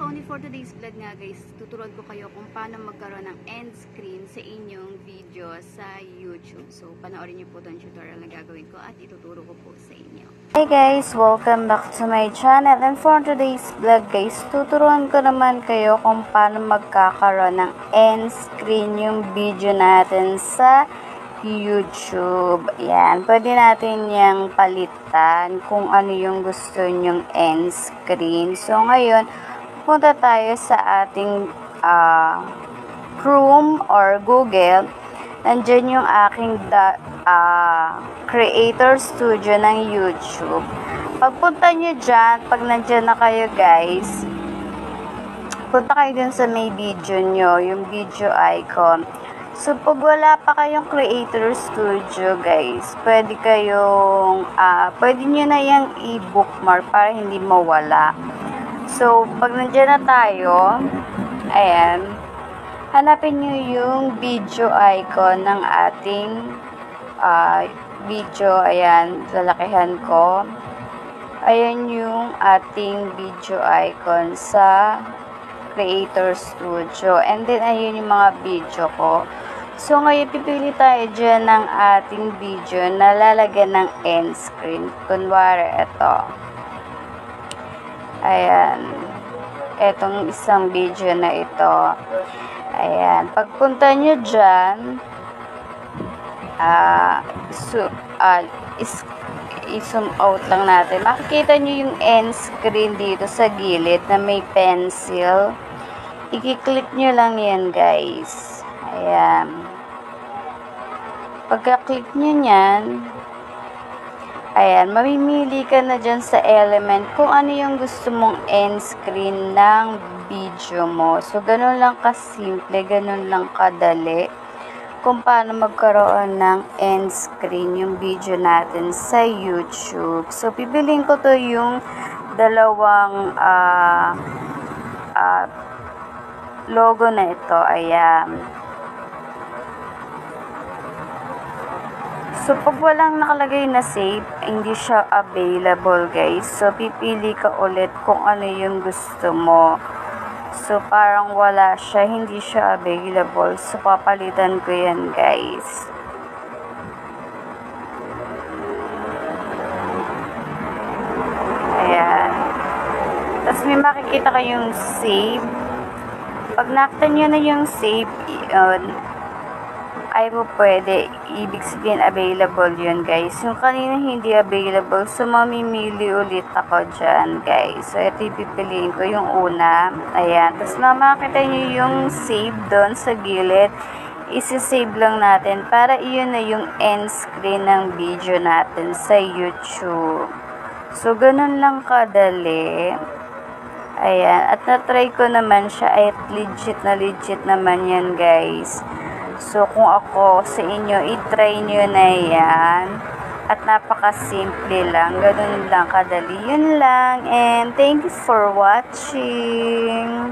Kauni, for today's vlog nga guys, tuturuan ko kayo kung paano magkaroon ng end screen sa inyong video sa YouTube. So, panoorin niyo po itong tutorial na gagawin ko at ituturo ko po sa inyo. Hey guys, welcome back to my channel. And for today's vlog guys, tuturuan ko naman kayo kung paano magkakaroon ng end screen yung video natin sa YouTube. Yan, pwede natin yung palitan kung ano yung gusto nyong end screen. So, ngayon, punta tayo sa ating Chrome or Google. Nandyan yung aking Creator Studio ng YouTube. Pagpunta nyo dyan, pag nandyan na kayo guys, punta kayo dun sa may video nyo, yung video icon. So, pag wala pa kayong Creator Studio, guys, pwede nyo na yung i-bookmark para hindi mawala. So, pag nandiyan na tayo, ayan, hanapin nyo yung video icon ng ating video. Ayan, lalakihan ko. Ayan yung ating video icon sa Creator Studio. And then, ayun yung mga video ko. So, ngayon, pipili tayo dyan ng ating video na lalagyan ng end screen. Kunwari, ito. Ayan. Etong isang video na ito. Ayan. Pagpunta nyo dyan, i-zoom out lang natin. Makikita nyo yung end screen dito sa gilid na may pencil. I-click nyo lang yan, guys. Ayan. Pagka-click nyo yan, ayan, mamimili ka na dyan sa element kung ano yung gusto mong end screen ng video mo. So, ganun lang kasimple, ganun lang kadali kung paano magkaroon ng end screen yung video natin sa YouTube. So, pipiliin ko to yung dalawang logo na ito. Ayan. So, pag walang nakalagay na save, hindi siya available, guys. So, pipili ka ulit kung ano yung gusto mo. So, parang wala siya, hindi siya available. So, papalitan ko yan, guys. Ayan. Tapos, may makikita kayong save. Pag nakita nyo na yung save, ay mo pwede, ibig sabihin available yun, guys. Yung kanina hindi available, so mamimili ulit ako dyan, guys. So, ito ipipiliin ko yung una. Ayan. Tapos makikita nyo yung save doon sa gilid. Isi-save lang natin para iyon na yung end screen ng video natin sa YouTube. So, ganun lang kadali. Ayan. At na-try ko naman siya. Ay, legit naman yan, guys. So, kung ako sa inyo, i-try nyo na yan. At napaka-simple lang. Ganun lang kadali. Yun lang. And thank you for watching.